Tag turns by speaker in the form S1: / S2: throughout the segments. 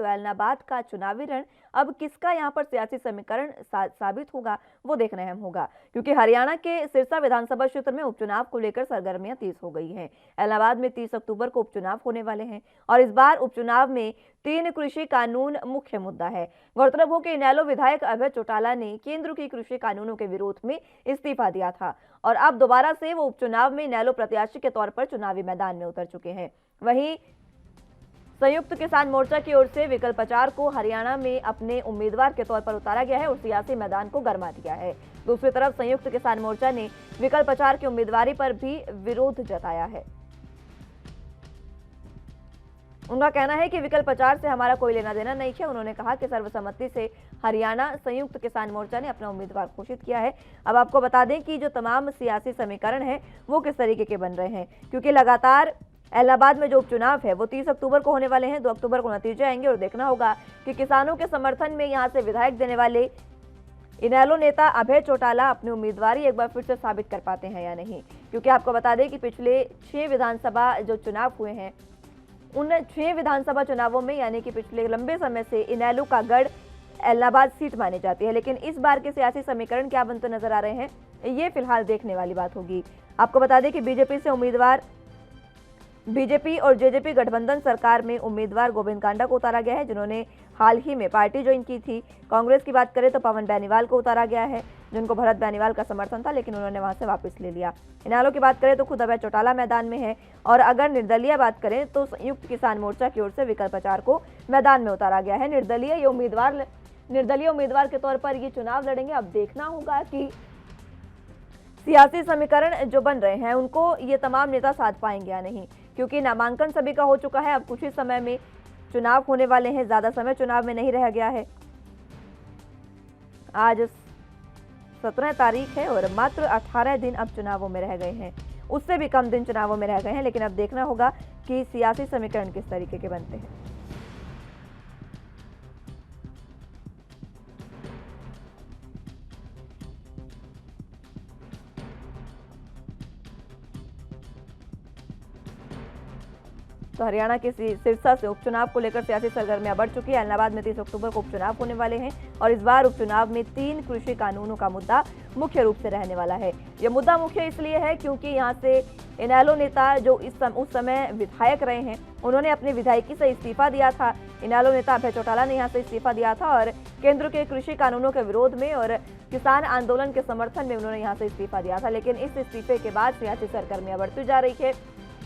S1: तो ऐलनाबाद का चुनावी रण अब किसका यहाँ पर सियासी समीकरण साबित होगा वो देखना अहम होगा, क्योंकि हरियाणा के सिरसा विधानसभा क्षेत्र में उपचुनाव को लेकर सरगर्मियां तेज हो गई हैं। ऐलनाबाद में 30 अक्टूबर को उपचुनाव होने वाले हैं और इस बार उपचुनाव में 3 कृषि कानून मुख्य मुद्दा है। गौरतलब हो कि इनेलो विधायक अभय चौटाला ने केंद्र की कृषि कानूनों के विरोध में इस्तीफा दिया था और अब दोबारा से वो उपचुनाव में इनेलो प्रत्याशी के तौर पर चुनावी मैदान में उतर चुके हैं। वहीं संयुक्त किसान मोर्चा की ओर से विकल्प 4 को हरियाणा में अपने उम्मीदवार के तौर पर उतारा गया है और सियासी मैदान को गरमा दिया है। दूसरी तरफ संयुक्त किसान मोर्चा ने विकल्प 4 की उम्मीदवारी पर भी विरोध जताया है। उनका कहना है कि विकल्प 4 से हमारा कोई लेना देना नहीं है। उन्होंने कहा कि सर्वसम्मति से हरियाणा संयुक्त किसान मोर्चा ने अपना उम्मीदवार घोषित किया है। अब आपको बता दें कि जो तमाम सियासी समीकरण है वो किस तरीके के बन रहे हैं, क्योंकि लगातार ऐलनाबाद में जो उपचुनाव है वो 30 अक्टूबर को होने वाले हैं। 2 अक्टूबर को नतीजे आएंगे और देखना होगा कि किसानों के समर्थन में यहाँ से विधायक देने वाले इनेलो नेता अभय चौटाला अपनी उम्मीदवारी एक बार फिर से साबित कर पाते हैं या नहीं, क्योंकि आपको बता दें कि पिछले 6 विधानसभा जो चुनाव हुए हैं उन 6 विधानसभा चुनावों में यानी कि पिछले लंबे समय से इनेलो का गढ़ ऐलनाबाद सीट मानी जाती है। लेकिन इस बार के सियासी समीकरण क्या बनते नजर आ रहे हैं ये फिलहाल देखने वाली बात होगी। आपको बता दें कि बीजेपी और जेजेपी गठबंधन सरकार में उम्मीदवार गोविंद कांडा को उतारा गया है, जिन्होंने हाल ही में पार्टी ज्वाइन की थी। कांग्रेस की बात करें तो पवन बेनीवाल को उतारा गया है, जिनको भरत बेनीवाल का समर्थन था, लेकिन उन्होंने वहां से वापस ले लिया। इनेलो की बात करें तो खुद अभय चौटाला मैदान में है और अगर निर्दलीय बात करें तो संयुक्त किसान मोर्चा की ओर से विकल्प 4 को मैदान में उतारा गया है। निर्दलीय उम्मीदवार के तौर पर ये चुनाव लड़ेंगे। अब देखना होगा कि सियासी समीकरण जो बन रहे हैं उनको ये तमाम नेता साध पाएंगे या नहीं, क्योंकि नामांकन सभी का हो चुका है। अब कुछ ही समय में चुनाव होने वाले हैं, ज्यादा समय चुनाव में नहीं रह गया है। आज 17 तारीख है और मात्र 18 दिन अब चुनावों में रह गए हैं, उससे भी कम दिन चुनावों में रह गए हैं। लेकिन अब देखना होगा कि सियासी समीकरण किस तरीके के बनते हैं। तो हरियाणा के सिरसा से उपचुनाव को लेकर सियासी सरगर्मियां बढ़ चुकी है। ऐलनाबाद में 30 अक्टूबर को उपचुनाव होने वाले हैं और इस बार उपचुनाव में 3 कृषि कानूनों का मुद्दा मुख्य रूप से रहने वाला है। यह मुद्दा मुख्य इसलिए है क्योंकि यहां से इनेलो नेता जो उस समय विधायक रहे हैं उन्होंने अपनी विधायकी से इस्तीफा दिया था। इनेलो नेता अभय चौटाला ने यहाँ से इस्तीफा दिया था और केंद्र के कृषि कानूनों के विरोध में और किसान आंदोलन के समर्थन में उन्होंने यहाँ से इस्तीफा दिया था। लेकिन इस इस्तीफे के बाद सियासी सरगर्मियां बढ़ती जा रही है।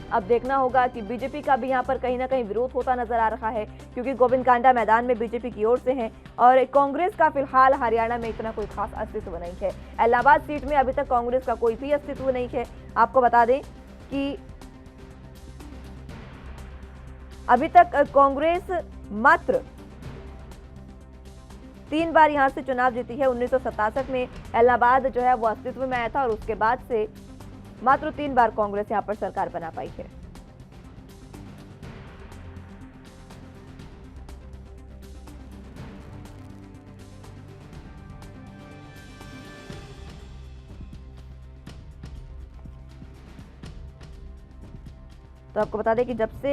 S1: अब देखना होगा कि बीजेपी का भी यहाँ पर कहीं ना कहीं विरोध होता नजर आ रहा है, क्योंकि गोविंद कांडा मैदान में बीजेपी की ओर से हैं और कांग्रेस का फिलहाल हरियाणा में इतना कोई खास अस्तित्व नहीं है। ऐलनाबाद सीट में अभी तक कांग्रेस का कोई भी अस्तित्व नहीं है। आपको बता दें कि अभी तक कांग्रेस मात्र 3 बार यहां से चुनाव जीती है। 1967 में ऐलनाबाद जो है वो अस्तित्व में आया था और उसके बाद से मात्र 3 बार कांग्रेस यहां पर सरकार बना पाई है। तो आपको बता दें कि जब से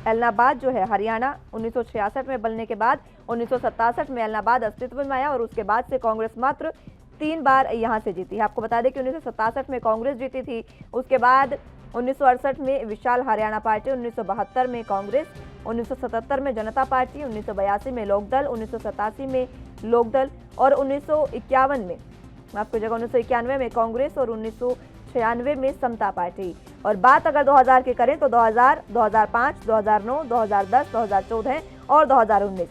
S1: ऐलनाबाद जो है हरियाणा 1966 में बनने के बाद 1967 में ऐलनाबाद अस्तित्व में आया और उसके बाद से कांग्रेस मात्र 3 बार यहां से जीती है। आपको बता दें कि 1967 में कांग्रेस जीती थी, उसके बाद 1968 में विशाल हरियाणा पार्टी, 1972 में कांग्रेस, 1977 में जनता पार्टी, 1982 में लोकदल, 1987 में लोकदल और 1991 में कांग्रेस और 1996 में समता पार्टी। और बात अगर 2000 की करें तो 2000, 2005, 2009, 2010, 2014 और 2019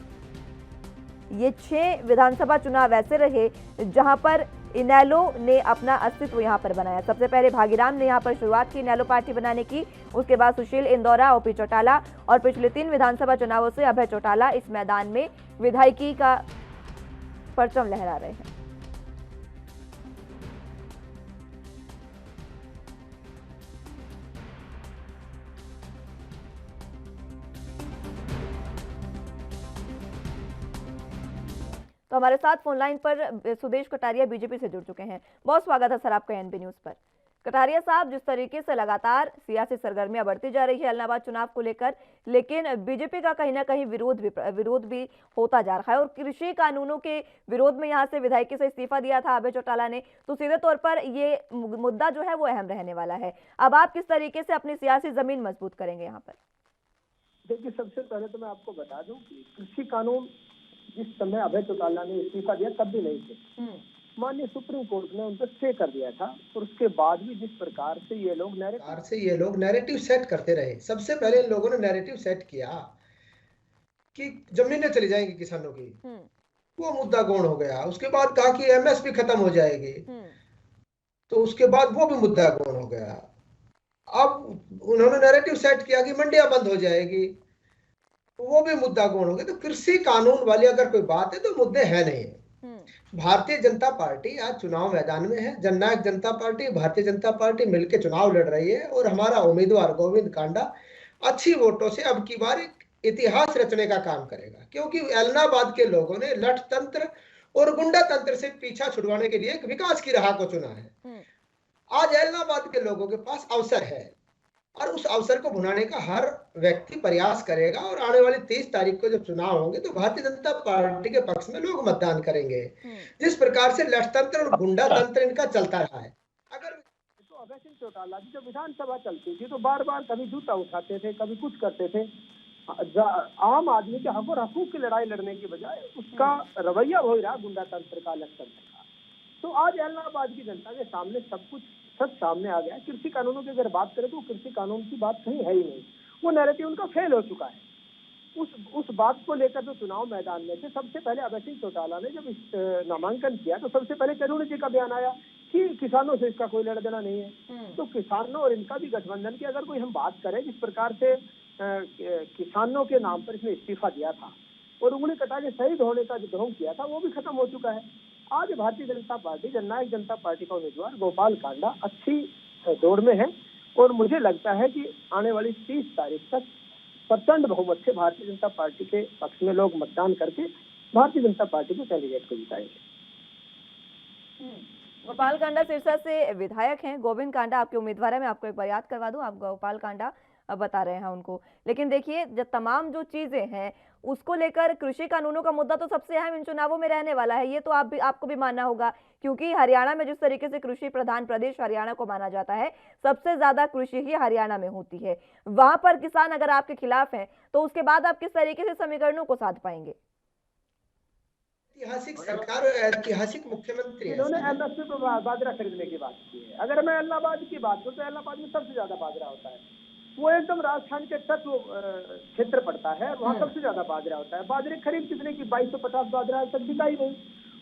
S1: ये 6 विधानसभा चुनाव ऐसे रहे जहां पर इनेलो ने अपना अस्तित्व यहां पर बनाया। सबसे पहले भागीराम ने यहां पर शुरुआत की इनेलो पार्टी बनाने की, उसके बाद सुशील इंदौरा, ओपी चौटाला और पिछले 3 विधानसभा चुनावों से अभय चौटाला इस मैदान में विधायकी का परचम लहरा रहे हैं। तो हमारे साथ फोन लाइन पर सुदेश कटारिया बीजेपी से जुड़ चुके हैं। बहुत स्वागत है सर आपका एनबी न्यूज पर। कटारिया साहब, जिस तरीके से लगातार सियासी सरगर्मियां बढ़ती जा रही है एलनाबाद चुनाव को लेकर, लेकिन बीजेपी का कहीं ना कहीं विरोध भी होता जा रहा है और कृषि कानूनों के विरोध में यहां से विधायकी से इस्तीफा दिया था अभय चौटाला ने, तो सीधे तौर पर ये मुद्दा जो है वो अहम रहने वाला है। अब आप किस तरीके से अपनी सियासी जमीन मजबूत करेंगे यहाँ पर?
S2: देखिए, सबसे पहले तो मैं आपको बता दूं कि कृषि कानून जिस समय अभय चौटाला ने इस्तीफा दिया तब भी नहीं थे। माननीय सुप्रीम कोर्ट ने उन पर स्टे कर दिया था और उसके बाद भी जिस प्रकार से ये लोग नैरेटिव सेट करते रहे। सबसे पहले इन लोगों ने नैरेटिव सेट किया कि जमीनें चली जाएंगी किसानों की, वो मुद्दा गौण हो गया। उसके बाद कहा कि एमएसपी खत्म हो जाएगी, तो उसके बाद वो भी मुद्दा गौण हो गया। अब उन्होंने नैरेटिव सेट किया कि मंडियां बंद हो जाएगी, वो भी मुद्दा गौण हो गया। तो कृषि कानून वाली अगर कोई बात है तो मुद्दे है नहीं। भारतीय जनता पार्टी आज चुनाव मैदान में है। जननायक जनता पार्टी, भारतीय जनता पार्टी मिलकर चुनाव लड़ रही है और हमारा उम्मीदवार गोविंद कांडा अच्छी वोटों से अब की बार इतिहास रचने का काम करेगा, क्योंकि एलनाबाद के लोगों ने लठ तंत्र और गुंडा तंत्र से पीछा छुड़वाने के लिए एक विकास की राह को चुना है। आज एलनाबाद के लोगों के पास अवसर है और उस अवसर को भुनाने का हर व्यक्ति प्रयास करेगा और आने वाली 30 तारीख को जब चुनाव होंगे तो भारतीय जनता पार्टी के पक्ष में लोग मतदान करेंगे। जिस प्रकार से लठतंत्र और गुंडा तंत्र इनका चलता रहा है, अगर तो अभय सिंह चौटाला जी जब विधानसभा चलती थी तो बार बार कभी जूता उठाते थे, कभी कुछ करते थे। आम आदमी के हक और हकूक की लड़ाई लड़ने की बजाय उसका रवैया हो रहा गुंडा तंत्र का, लठतंत्र का। तो आज एलनाबाद की जनता के सामने सब कुछ सच सामने आ गया। कृषि कानूनों की अगर बात करें तो कृषि कानून की बात कहीं है ही नहीं, वो नैरेटिव उनका फेल हो चुका है। उस बात को लेकर जो चुनाव मैदान में थे, सबसे पहले अभय सिंह चौटाला ने जब नामांकन किया तो सबसे पहले करुण जी का बयान आया कि किसानों से इसका कोई लेना देना नहीं है। तो किसानों और इनका भी गठबंधन की अगर कोई हम बात करें, जिस प्रकार से किसानों के नाम पर इसने इस्तीफा दिया था और उंगली कटा के शहीद होने का जो ढोंग किया था वो भी खत्म हो चुका है। आज भारतीय जनता पार्टी, जननायक जनता पार्टी का उम्मीदवार गोपाल कांडा अच्छी दौड़ में है और मुझे लगता है कि आने वाली 30 तारीख तक प्रचंड बहुमत से भारतीय जनता पार्टी के पक्ष में लोग मतदान करके भारतीय जनता पार्टी के कैंडिडेट को जिताएंगे।
S1: गोपाल कांडा सिरसा से विधायक हैं, गोविंद कांडा आपके उम्मीदवार है। मैं आपको एक बार याद करवा दूं, आप गोपाल कांडा बता रहे हैं उनको। लेकिन देखिए, जब तमाम जो चीजें हैं उसको लेकर कृषि कानूनों का मुद्दा तो सबसे अहम इन चुनावों में रहने वाला है, ये तो आपको भी मानना होगा, क्योंकि हरियाणा में जिस तरीके से कृषि प्रधान प्रदेश हरियाणा को माना जाता है, सबसे ज्यादा कृषि ही हरियाणा में होती है। वहां पर किसान अगर आपके खिलाफ हैं तो उसके बाद आप किस तरीके से समीकरणों को साध पाएंगे?
S2: ऐतिहासिक सरकार और ऐतिहासिक मुख्यमंत्री इन्होंने एमएसपी पर बाजरा खरीदने की बात की है। अगर मैं इलाहाबाद की बात करूं तो इलाहाबाद में सबसे ज्यादा बाजरा होता है, वो एकदम राजस्थान के तत्व क्षेत्र पड़ता है, वहाँ सबसे ज्यादा बाजरा होता है। बाजरे खरीद कितने की 2250 बाजरा आज तक बिका ही नहीं।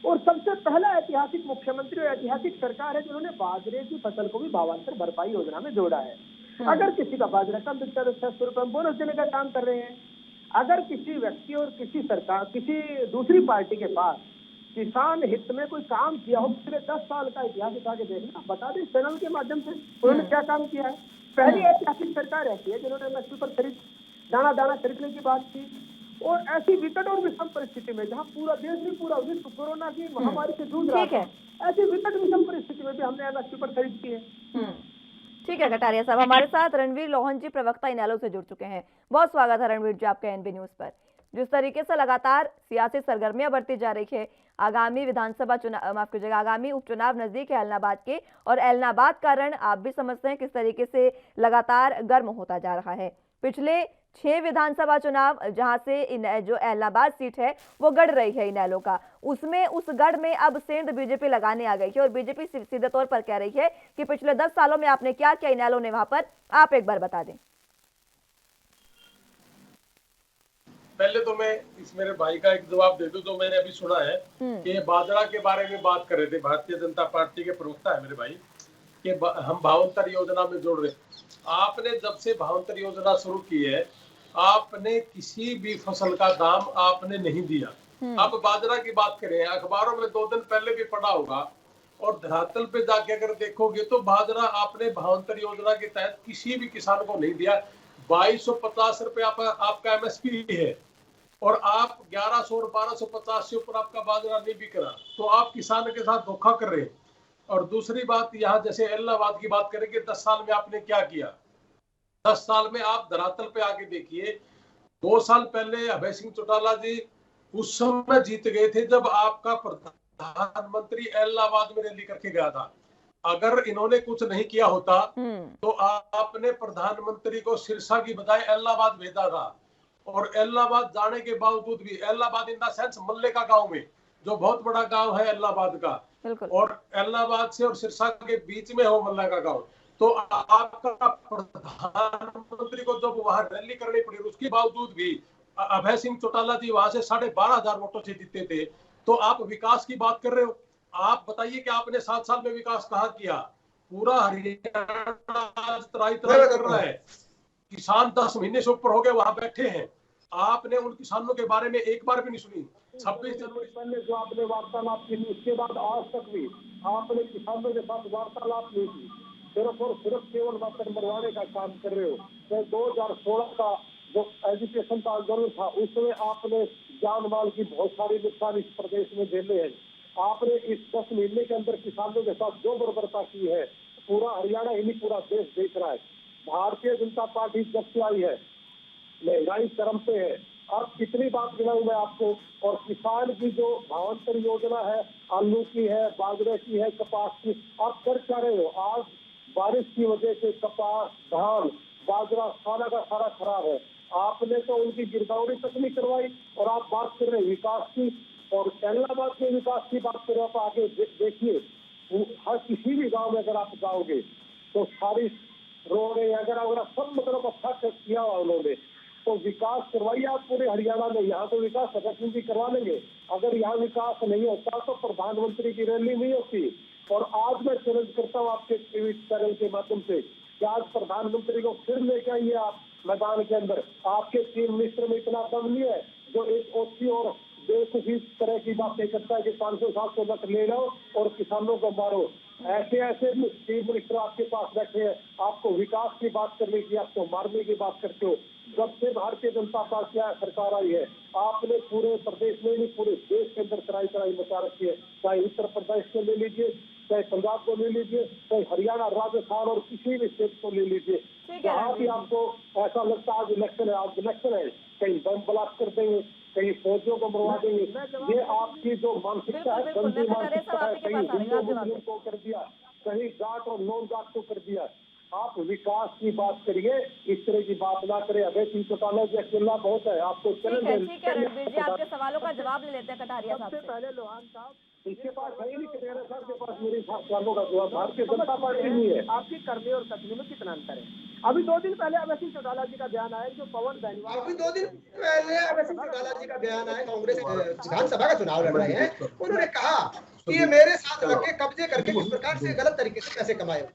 S2: और सबसे पहला ऐतिहासिक मुख्यमंत्री और ऐतिहासिक सरकार है जिन्होंने बाजरे की फसल को भी भावांतर भरपाई योजना में जोड़ा है। अगर किसी का बाजरा कम बिकता है तो 600 रुपए बोनस देने का काम कर रहे हैं। अगर किसी व्यक्ति और किसी सरकार, किसी दूसरी पार्टी के पास किसान हित में कोई काम किया हो, पिछले 10 साल का इतिहास उठा के देखना, बता दें चैनल के माध्यम से उन्होंने क्या काम किया है। पहली ऐतिहासिक सरकार ऐसी है जिन्होंने एमएसपी पर दाना दाना खरीदने की बात की। और ऐसी विकट और विषम परिस्थिति में जहां पूरा देश भी, पूरा विश्व कोरोना की महामारी से जूझ रहा है, ऐसी विकट विषम परिस्थिति में भी हमने एमएसपी पर खरीद की है।
S1: ठीक है कटारिया साहब, हमारे साथ रणवीर लोहन जी प्रवक्ता इनेलो से जुड़ चुके हैं। बहुत स्वागत है रणवीर जी आपका एनबी न्यूज पर। जिस तरीके से लगातार सियासी सरगर्मियां बढ़ती जा रही है, आगामी विधानसभा चुनाव, माफ कीजिएगा, आगामी उपचुनाव नजदीक है एलनाबाद के, और एलनाबाद का रण आप भी समझते हैं किस तरीके से लगातार गर्म होता जा रहा है। पिछले 6 विधानसभा चुनाव जहां से जो एलनाबाद सीट है वो गढ़ रही है इनेलो का, उसमें उस गढ़ में अब सेंध बीजेपी लगाने आ गई है और बीजेपी सीधे तौर पर कह रही है कि पिछले 10 सालों में आपने क्या किया इनेलो ने वहां पर, आप एक बार बता दें।
S3: पहले तो मैं इस मेरे भाई का एक जवाब दे दूं। तो मैंने अभी सुना है कि बाजरा के बारे में बात कर रहे थे, भारतीय जनता पार्टी के प्रवक्ता है मेरे भाई, कि हम भावांतर योजना में जोड़ रहे। आपने जब से भावांतर योजना शुरू की है, आपने किसी भी फसल का दाम आपने नहीं दिया। अब बाजरा की बात करें, अखबारों में 2 दिन पहले भी पढ़ा होगा और धरातल पे जाके अगर देखोगे तो बाजरा आपने भावांतर योजना के तहत किसी भी किसान को नहीं दिया। 2250 रुपए आपका एमएसपी है और आप 1100 और 1250 से ऊपर आपका बाजरा नहीं बिक रहा, तो आप किसान के साथ धोखा कर रहे हैं। और दूसरी बात, यहाँ जैसे इलाहाबाद की बात करें कि 10 साल में आपने क्या किया। 10 साल में आप धरातल पे आके देखिए। 2 साल पहले अभय सिंह चौटाला जी उस समय जीत गए थे जब आपका प्रधानमंत्री इलाहाबाद में रैली करके गया था। अगर इन्होंने कुछ नहीं किया होता तो आपने प्रधानमंत्री को सिरसा की बजाय इलाहाबाद भेजा था। और इलाहाबाद जाने के बावजूद भी, इलाहाबाद इन द सेंस मल्ले का गांव में, जो बहुत बड़ा गांव है इलाहाबाद का, और इलाहाबाद से और सिरसा के बीच में हो मल्ला का गांव, तो आपका प्रधानमंत्री को जब वहां रैली करनी पड़ी, उसके बावजूद भी अभय सिंह चौटाला जी वहां से 12,500 वोटों से जीते थे। तो आप विकास की बात कर रहे हो। आप बताइए कि आपने 7 साल में विकास कहाँ किया? पूरा हरियाणा त्राई कर रहा है। किसान 10 महीने से ऊपर हो गए वहां बैठे हैं। आपने उन किसानों के बारे में एक बार भी नहीं सुनी। 26 जनवरी
S2: पहले जो आपने वार्तालाप की, उसके बाद आज तक भी आपने किसानों के साथ वार्तालाप नहीं की। सिर्फ और सिर्फ केवल वापस मरवाने का काम कर रहे हो। तो 2016 का जो एजुकेशन का आंदोलन था, उसमें आपने जान माल की बहुत सारी नुकसान इस प्रदेश में झेले हैं। आपने इस 10 महीने के अंदर किसानों के साथ जो बर्बरता की है, पूरा हरियाणा ही नहीं पूरा देश देख रहा है। भारतीय जनता पार्टी जब से आई है, महंगाई चरम पे है। अब कितनी बात गिनाऊं मैं आपको। और किसान की जो भावांतर योजना है, आलू की है, बाजरे की है, कपास की, आप कर क्या रहे हो? आज बारिश की वजह से कपास, धान, बाजरा सारा का सारा खराब है। आपने तो उनकी गिरदावरी तक नहीं करवाई और आप बात कर रहे हैं विकास की। और इलाहाबाद के विकास की बात करें, आप आगे देखिए, हर किसी भी गांव में अगर आप जाओगे तो सारी रोडें अगर सब मतलब अच्छा किया हुआ उन्होंने, तो विकास करवाइए आप पूरे हरियाणा में। यहाँ तो विकास संगठन भी करवा लेंगे। अगर यहाँ विकास नहीं होता तो प्रधानमंत्री की रैली नहीं होती। और आज मैं चैलेंज करता हूँ आपके टीवी चैनल के माध्यम से कि आज प्रधानमंत्री को फिर लेके आइए आप मैदान के अंदर। आपके चीफ मिनिस्टर में इतना दम नहीं है जो एक ओसी और बेवकूफी तरह की बातें करता है कि 500-700 वोट ले लो और किसानों को मारो। ऐसे ऐसे चीफ मिनिस्टर आपके पास बैठे हैं। आपको विकास की बात करने की, आपको मारने की बात करते हो। जब से भारतीय जनता पार्टी सरकार आई है, आपने पूरे प्रदेश में नहीं पूरे देश के अंदर तराई मचा रखी है। चाहे उत्तर प्रदेश को ले लीजिए, चाहे पंजाब को ले लीजिए, चाहे हरियाणा, राजस्थान और किसी भी स्टेट को ले लीजिए। जहाँ भी आपको ऐसा लगता है आज इलेक्शन है, कहीं बम ब्लास्ट कर देंगे, कहीं फौजियों को मरवा देंगे। ये आपकी जो मानसिकता है, गंदी मानसिकता है। कहीं हिंदू मुस्लिम को कर दिया, कहीं जाट और नॉन जाट को कर दिया। आप विकास की बात करिए, इस तरह की बात ना करें। अभय सिंह चौटाला जी अकेला बहुत है। आपको
S1: ठीक है रणबीर जी, आपके सवालों का जवाब ले लेते हैं कटारिया साहब से।
S2: पहले लोहान साहब, इसके पास है ही नहीं, कटारिया साहब के पास मेरे सवालों का जवाब भारतीय जनता पार्टी नहीं है। आपकी करनी और कथनी में कितना अंतर है? अभी 2 दिन पहले अभय सिंह चौटाला जी का बयान आया जो पवन बेनीवाल,
S4: अभी 2 दिन पहले अभय सिंह चौटाला जी का बयान आया, कांग्रेस विधानसभा का चुनाव लड़ रहे हैं। उन्होंने कहा कि ये मेरे साथ लगे कब्जे करके किस प्रकार से गलत तरीके से पैसे कमाए।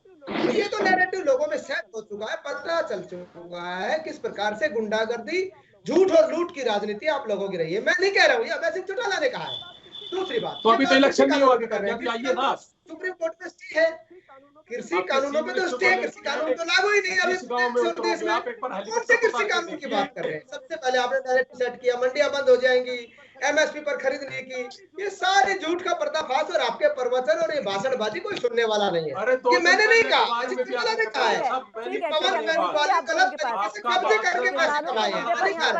S4: ये तो नैरेटिव लोगों में सेट हो चुका है, पता चल चुका है किस प्रकार से गुंडागर्दी, झूठ और लूट की राजनीति आप लोगों की रही है। मैं नहीं कह रहा हूँ, ये अभय सिंह चौटाला ने कहा है। दूसरी बात,
S3: तो अभी तो इलेक्शन नहीं हुआ, आइए ना।
S4: सुप्रीम कोर्ट में स्टे है, कृषि कानूनों पे तो स्टे, कृषि कानून तो लागू ही नहीं। अभी देश में कौन से कृषि कानून की बात कर रहे हैं? सबसे पहले आपने नैरेटिव सेट किया, मंडियां बंद हो जाएंगी, एमएसपी पर खरीद नहीं की। ये सारे झूठ का पर्दाफाश और आपके प्रवचन और ये भाषणबाजी कोई सुनने वाला नहीं है। ये मैंने नहीं कहा, ने कहा है। कब्जे करके पैसे कमाए हैं,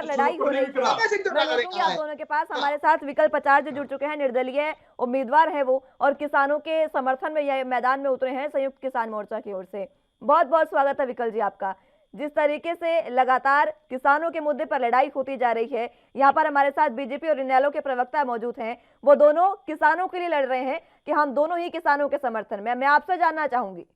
S1: लड़ाई हो रही है। आप दोनों के पास हमारे साथ विकल्प आचार्य जुड़ चुके हैं, निर्दलीय उम्मीदवार है वो, और किसानों के समर्थन में यह मैदान में उतरे हैं संयुक्त किसान मोर्चा की ओर से। बहुत बहुत स्वागत है विकल्प जी आपका। जिस तरीके से लगातार किसानों के मुद्दे पर लड़ाई होती जा रही है, यहाँ पर हमारे साथ बीजेपी और इनेलो के प्रवक्ता मौजूद हैं। वो दोनों किसानों के लिए लड़ रहे हैं कि हम दोनों ही किसानों के समर्थन में। मैं आपसे जानना चाहूंगी,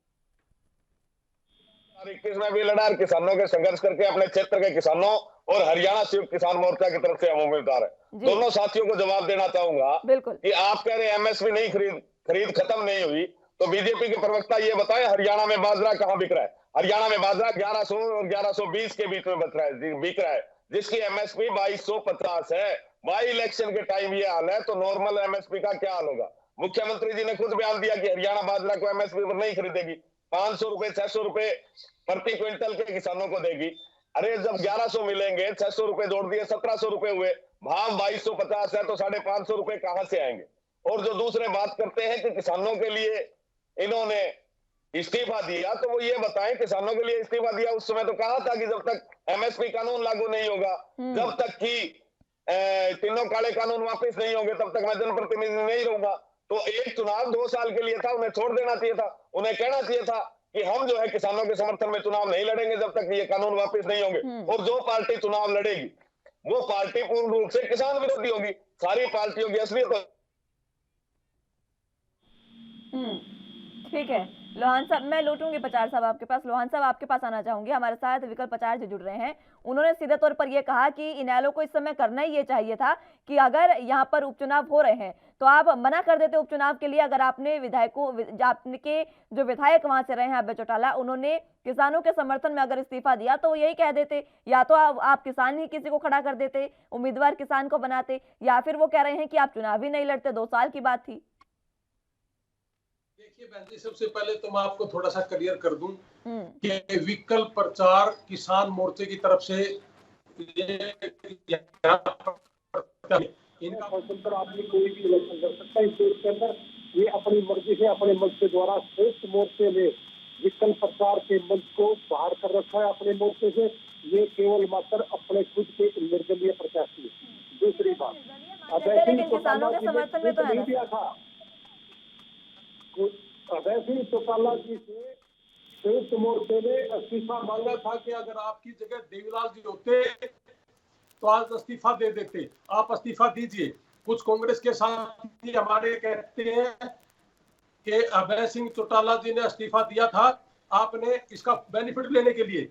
S5: 21 में भी लड़ा, किसानों के संघर्ष करके अपने क्षेत्र के किसानों और हरियाणा संयुक्त किसान मोर्चा की तरफ से हम उम्मीदवार है। दोनों साथियों को जवाब देना चाहूंगा कि आप कह रहे हैं एमएसपी नहीं खरीद खत्म नहीं हुई, तो बीजेपी के प्रवक्ता ये बताए हरियाणा में बाजरा कहाँ बिक रहा है? हरियाणा में बाजरा 1100 और 1120 के बीच में बिक रहा है, जिसकी एमएसपी 2250 है। बाई इलेक्शन के टाइम ये हाल है, तो नॉर्मल एमएसपी का क्या हाल होगा? मुख्यमंत्री जी ने खुद बयान दिया कि हरियाणा बाजरा को एमएसपी पर नहीं खरीदेगी, 500 रुपए 600 रुपए प्रति क्विंटल के किसानों को देगी। अरे जब 1100 मिलेंगे, 600 रुपए जोड़ दिए 1700 रुपए हुए, भाव 2250 है, तो 550 रुपए कहां से आएंगे? और जो दूसरे बात करते हैं कि किसानों के लिए इन्होंने इस्तीफा दिया तो वो ये बताएं किसानों के लिए इस्तीफा दिया। उस समय तो कहा था कि जब तक एमएसपी कानून लागू नहीं होगा, जब तक कि तीनों काले कानून वापस नहीं होंगे, तब तक मैं जनप्रतिनिधि नहीं रहूंगा। तो एक चुनाव 2 साल के लिए था, उन्हें छोड़ देना चाहिए था। उन्हें कहना चाहिए था कि हम जो है किसानों के समर्थन में चुनाव नहीं लड़ेंगे जब तक ये कानून वापस नहीं होंगे। और जो पार्टी चुनाव लड़ेगी वो पार्टी पूर्ण रूप से किसान विरोधी होगी। सारी पार्टियों की असलियत।
S1: ठीक है लोहान साहब, मैं लौटूंगी पचार साहब आपके पास। लोहान साहब आपके पास आना चाहूंगी। हमारे साथ विकल्प पचार जी जुड़ रहे हैं। उन्होंने सीधे तौर पर यह कहा कि इनेलो को इस समय करना ही ये चाहिए था कि अगर यहाँ पर उपचुनाव हो रहे हैं तो आप मना कर देते उपचुनाव के लिए। अगर आपने आपके जो विधायक वहां से रहे हैं अभय चौटाला, उन्होंने किसानों के समर्थन में अगर इस्तीफा दिया तो वो यही कह देते, या तो आप किसान ही किसी को खड़ा कर देते, उम्मीदवार किसान को बनाते, या फिर वो कह रहे हैं कि आप चुनाव ही नहीं लड़ते। 2 साल की बात थी।
S3: देखिए बहन जी, सबसे पहले तो मैं आपको थोड़ा सा क्लियर कर दूं कि विकल्प प्रचार किसान मोर्चे की तरफ से
S2: इनका पर आपने कोई भी इलेक्शन कर सकता है। इस देश के अंदर ये अपनी मर्जी से अपने मंच के द्वारा श्रेष्ठ मोर्चे में विकल्प प्रचार के मंच को बाहर कर रखा है अपने मोर्चे से। ये केवल मात्र अपने खुद के निर्दलीय प्रत्याशी। दूसरी बात, अभय सिंह
S1: किसानों के समर्थन में तो
S2: नहीं दिया था। अभय सिंह चौटाला जी से श्रेष्ठ मोर्चे ने इस्तीफा
S3: मांगा था कि अगर आपकी जगह देवीलाल जी होते तो आज इस्तीफा दे देते, आप इस्तीफा दीजिए। कुछ कांग्रेस के साथी हमारे कहते हैं कि अभय सिंह चौटाला जी ने इस्तीफा दिया था आपने इसका बेनिफिट लेने के लिए,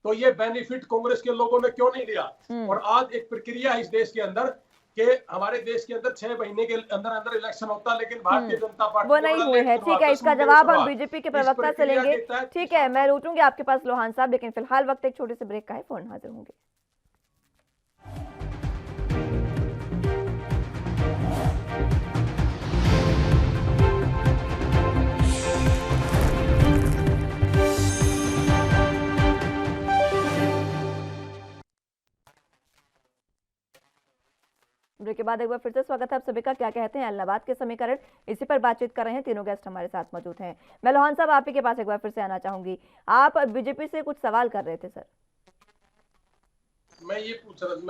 S3: तो ये बेनिफिट कांग्रेस के लोगों ने क्यों नहीं लिया? और आज एक प्रक्रिया है इस देश के अंदर कि हमारे देश के अंदर 6 महीने के अंदर अंदर इलेक्शन होता है, लेकिन भारतीय जनता पार्टी
S1: वो नहीं हुए हैं। ठीक है, इसका जवाब हम बीजेपी के प्रवक्ता से लेंगे। ठीक है, मैं लौटूंगी आपके पास लोहान साहब, लेकिन फिलहाल वक्त एक छोटे से ब्रेक का है। फौरन हाजिर होंगे। ब्रेक के बाद एक बार फिर से स्वागत है आप सभी का। क्या कहते हैं एलनाबाद के समीकरण, इसी पर बातचीत कर रहे हैं। तीनों गेस्ट हमारे साथ मौजूद हैं। मैं लोहान साहब आप ही के पास एक बार फिर से आना चाहूंगी। आप बीजेपी से कुछ सवाल कर रहे थे सर।
S3: मैं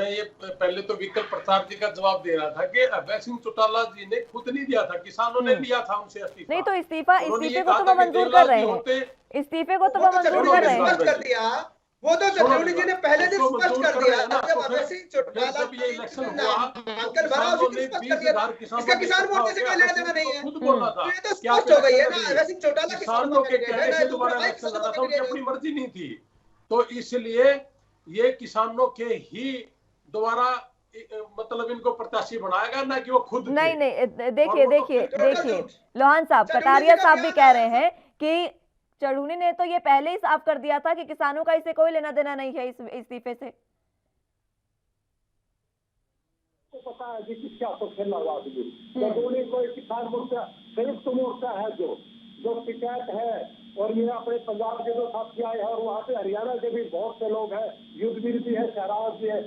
S3: ये पहले तो विकल्प प्रसाद जी का जवाब दे रहा था कि अभय सिंह चौटाला जी ने खुद नहीं दिया था, किसानों ने लिया था उनसे इस्तीफा।
S1: नहीं तो इस्तीफे को तो वो मंजूर कर रहे हैं। इस्तीफे को तो वो मंजूर कर रहे हैं।
S4: वो तो चटौनी जी ने पहले दिन स्पष्ट कर दिया जब अभय सिंह चौटाला
S3: ये इलेक्शन हुआ,
S4: अंकल भरा उसी स्पष्ट कर दिया इसका किसान मोर्चे से कोई लेना देना नहीं है। तो ये तो स्पष्ट हो गई है ना, अभय सिंह चौटाला
S3: किसानों के कहने से दोबारा इलेक्शन लड़ा था, उनकी अपनी मर्जी नहीं थी, तो इसलिए ये किसानों के ही दोबारा मतलब इनको प्रत्याशी बनाएगा ना कि वो खुद।
S1: नहीं देखिए लोहान साहब, कटारिया साहब भी कह रहे हैं कि चढ़ूनी ने तो ये पहले ही साफ कर दिया था कि किसानों का इसे कोई लेना देना नहीं है इस इस्तीफे से।
S2: तो पता है कि क्या तो खेलना हुआ चढ़ूनी कोई किसान मोर्चा संयुक्त मोर्चा है जो शिकायत है, और ये अपने पंजाब के जो साथी आए हैं और वहाँ से हरियाणा के भी बहुत से लोग हैं, युद्धवीर भी है, शहराज भी है।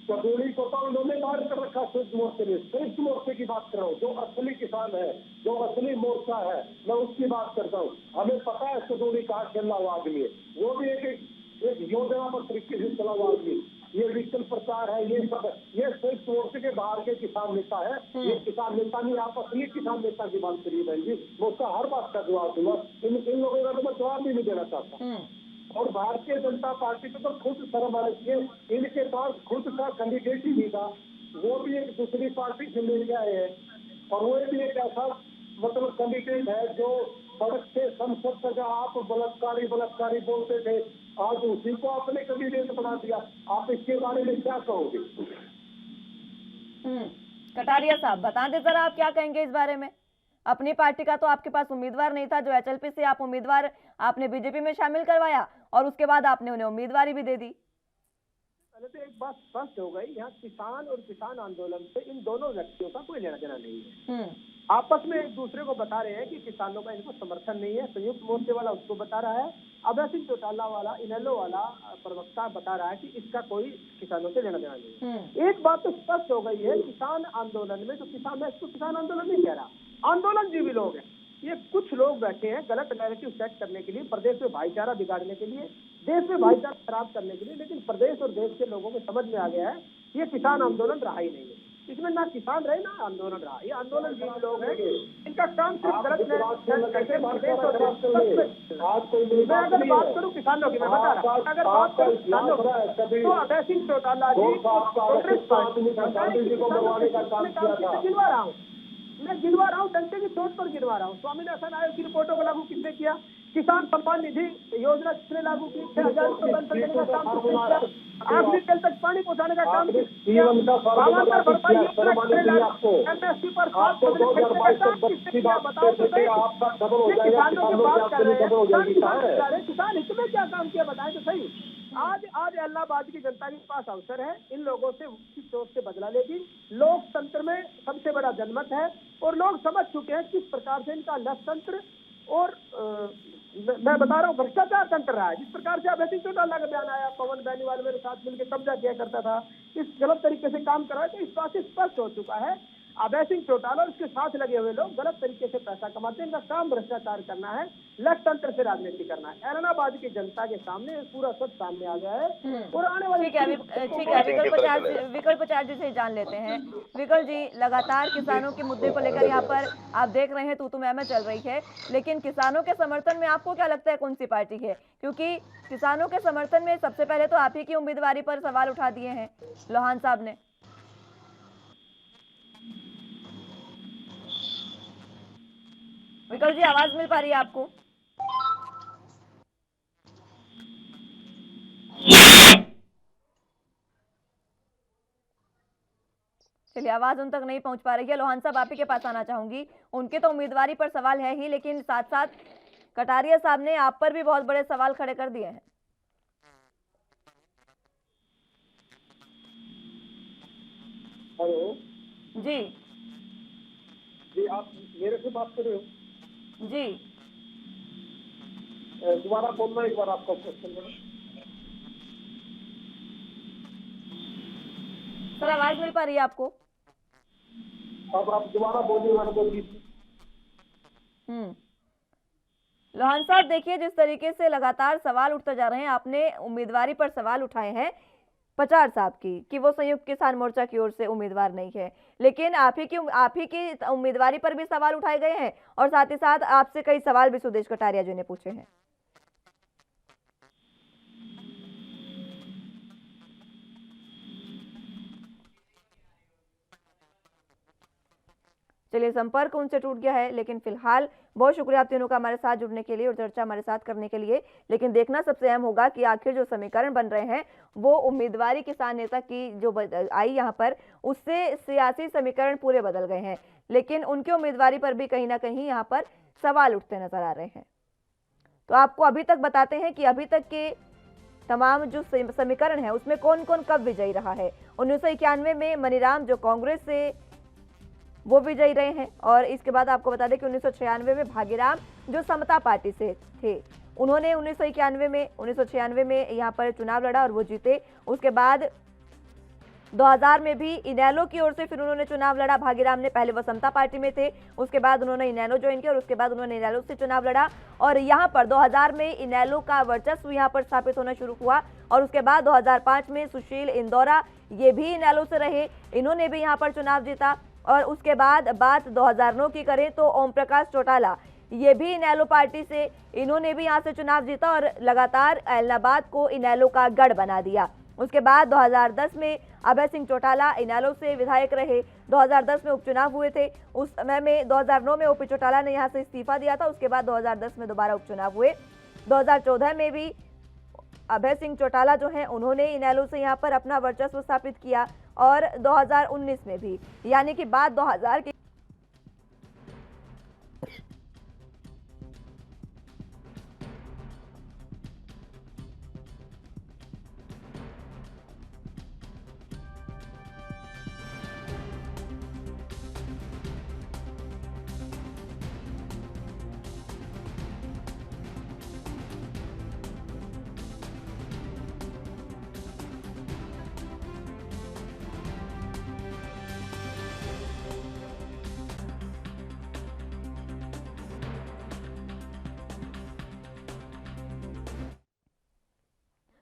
S2: चढ़ूनी को तो उन्होंने बाहर कर रखा श्रेष्ठ मोर्चे में। श्रेष्ठ मोर्चे की बात कर रहा हूँ, जो असली किसान है, जो असली मोर्चा है, मैं उसकी बात करता हूँ। हमें पता है चढ़ूनी कहाँ खेलना हुआ आदमी है, वो भी एक योजना पर तरीके से चला हुआ आदमी। ये विकल्प प्रचार है, ये सब ये श्रेष्ठ मोर्चे के बाहर के किसान नेता है। ये किसान नेता नहीं, आप असली किसान नेता की बात करिए बहन जी। मैं उसका हर बात का जवाब दूंगा। इन लोगों का तो मैं जवाब भी नहीं देना चाहता। और भारतीय जनता पार्टी को तो खुद शर्म आनी चाहिए, इनके पास खुद का कैंडिडेट ही नहीं था, वो भी एक दूसरी पार्टी से लेके आए हैं। और वो भी एक ऐसा मतलब कैंडिडेट है जो सड़क से संसद तक आप बलात्कारी बोलते थे, आज उसी को आपने कैंडिडेट बना दिया। आप इसके बारे में क्या कहोगे?
S1: कटारिया साहब बता दें जरा, आप क्या कहेंगे इस बारे में? अपनी पार्टी का तो आपके पास उम्मीदवार नहीं था, जो एचएलपी से आप उम्मीदवार आपने बीजेपी में शामिल करवाया और उसके बाद आपने उन्हें उम्मीदवारी भी दे दी।
S2: पहले तो एक बात स्पष्ट हो गई, यहाँ किसान और किसान आंदोलन से इन दोनों व्यक्तियों का कोई लेना देना नहीं है। आपस में एक दूसरे को बता रहे हैं कि किसानों का इनको समर्थन नहीं है। संयुक्त मोर्चे वाला उसको बता रहा है, अभय सिंह चौटाला वाला इनेलो वाला प्रवक्ता बता रहा है कि इसका कोई किसानों से लेना देना नहीं है। एक बात तो स्पष्ट हो गई है, किसान आंदोलन में, तो किसान, मैं इसको किसान आंदोलन नहीं कह रहा, आंदोलन जीवी लोग हैं। ये कुछ लोग बैठे हैं गलत नैरेटिव सेट करने के लिए, प्रदेश में भाईचारा बिगाड़ने के लिए, देश में भाईचारा खराब करने के लिए। लेकिन प्रदेश और देश के लोगों को समझ में आ गया है ये किसान आंदोलन रहा ही नहीं है, इसमें ना किसान रहे ना आंदोलन रहा। ये आंदोलन जिन लोग हैं इनका काम सिर्फ गलत करके प्रदेश और देश। मैं अगर बात करूँ किसानों की, मैं बता रहा हूँ, अगर बात करूँ किसानों की तो अभय सिंह चौटाला जी कांग्रेस पार्टी गिनवा रहा हूँ, मैं गिनवा रहा हूँ, डंडे की चोट पर गिनवा रहा हूँ। स्वामीनाथन आयोग की रिपोर्टों को लागू किसने किया? किसान सम्मान निधि योजना किसने लागू की? 6,000 रुपये बंद करने का काम किसने किया? आखिरी जल तक पानी पहुंचाने का काम किसने किया? भावांतर भरपाई योजना किसने लागू? एमएसपी पर 7 किसने किया? बताओ तो सही। किसानों की बात कर रहे हैं, किसान हित में क्या काम किया बताएं तो सही। आज इलाहाबाद की जनता के पास अवसर है इन लोगों से चोट से बदला लेगी। लोकतंत्र में सबसे बड़ा जनमत है और लोग समझ चुके हैं किस प्रकार से इनका लक्षतंत्र और मैं बता रहा हूँ भ्रष्टाचार तंत्र रहा है। जिस प्रकार से अभय सिंह चौटाला का बयान आया, पवन बैनीवाल मेरे साथ मिलकर कब्जा किया करता था, इस गलत तरीके से काम कर रहा है, तो इस बात से स्पष्ट हो चुका है अभय सिंह चौटाला और उसके साथ लगे हुए लोग गलत तरीके से पैसा कमाते हैं। इनका काम भ्रष्टाचार करना है, लक्षतंत्र से राजनीति करना है। एलनाबाद की जनता के सामने पूरा सच सामने आ गया है और आने वाली
S1: ठीक है विकल्प 4 जी से जान लेते हैं। विकल्प जी, लगातार किसानों के मुद्दे को लेकर यहाँ पर आप देख रहे हैं तू मैं चल रही है, लेकिन किसानों के समर्थन में आपको क्या लगता है कौन सी पार्टी है? क्योंकि किसानों के समर्थन में सबसे पहले तो आप ही की उम्मीदवारी पर सवाल उठा दिए हैं लोहान साहब ने। विकल्प जी, आवाज मिल पा रही है आपको? चलिए, आवाज उन तक नहीं पहुंच पा रही है। लोहान साहब, आप ही के पास आना चाहूंगी। उनके तो उम्मीदवारी पर सवाल है ही, लेकिन साथ साथ कटारिया साहब ने आप पर भी बहुत बड़े सवाल खड़े कर दिए हैं।
S2: हेलो
S1: जी
S2: जी, आप मेरे से बात कर रहे हो?
S1: जी,
S2: दोबारा बोलना एक बार आपका क्वेश्चन।
S1: सर, आवाज मिल पा रही है आपको?
S2: अब आप दोबारा बोलिए, मैंने बोली।
S1: लोहान साहब, देखिए जिस तरीके से लगातार सवाल उठते जा रहे हैं, आपने उम्मीदवारी पर सवाल उठाए हैं पचार साहब की कि वो संयुक्त किसान मोर्चा की ओर से उम्मीदवार नहीं है, लेकिन आप ही की उम्मीदवारी पर भी सवाल उठाए गए हैं और साथ ही साथ आपसे कई सवाल भी सुदेश कटारिया जी ने पूछे हैं। चलिए, संपर्क उनसे टूट गया है, लेकिन फिलहाल बहुत शुक्रिया आप तीनों का हमारे साथ जुड़ने के लिए और चर्चा हमारे साथ करने के लिए। लेकिन देखना सबसे अहम होगा कि आखिर जो समीकरण बन रहे हैं वो उम्मीदवारी किसान नेता की जो आई यहाँ पर, उससे सियासी समीकरण पूरे बदल गए हैं, लेकिन उनकी उम्मीदवारी पर भी कहीं ना कहीं यहाँ पर सवाल उठते नजर आ रहे हैं। तो आपको अभी तक बताते हैं कि अभी तक के तमाम जो समीकरण है उसमें कौन कौन कब विजयी रहा है। 1991 में मनीराम जो कांग्रेस से वो विजयी रहे हैं, और इसके बाद आपको बता दें कि 1996 में भागीराम जो समता पार्टी से थे, उन्होंने 1996 में यहाँ पर चुनाव लड़ा और वो जीते। उसके बाद 2000 में भी इनेलो की ओर से फिर उन्होंने चुनाव लड़ा। भागीराम ने, पहले वो समता पार्टी में थे, उसके बाद उन्होंने इनेलो ज्वाइन किया और उसके बाद उन्होंने इनेलो से चुनाव लड़ा और यहाँ पर 2000 में इनेलो का वर्चस्व यहाँ पर स्थापित होना शुरू हुआ। और उसके बाद 2005 में सुशील इंदौरा, ये भी इनेलो से रहे, इन्होंने भी यहाँ पर चुनाव जीता। और उसके बाद बात 2009 की करें तो ओम प्रकाश चौटाला, ये भी इनेलो पार्टी से, इन्होंने भी यहाँ से चुनाव जीता और लगातार इलाहाबाद को इनेलो का गढ़ बना दिया। उसके बाद 2010 में अभय सिंह चौटाला इनेलो से विधायक रहे। 2010 में उपचुनाव हुए थे, उस समय में 2009 में ओपी चौटाला ने यहाँ से इस्तीफा दिया था। उसके बाद 2010 में दोबारा उपचुनाव हुए। 2014 में भी अभय सिंह चौटाला जो हैं उन्होंने इनेलो से यहाँ पर अपना वर्चस्व स्थापित किया और 2019 में भी, यानी कि बाद 2000 की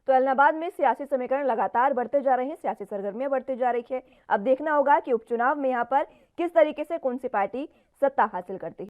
S1: तो एलनाबाद में सियासी समीकरण लगातार बढ़ते जा रहे हैं, सियासी सरगर्मियां बढ़ती जा रही है। अब देखना होगा कि उपचुनाव में यहाँ पर किस तरीके से कौन सी पार्टी सत्ता हासिल करती है।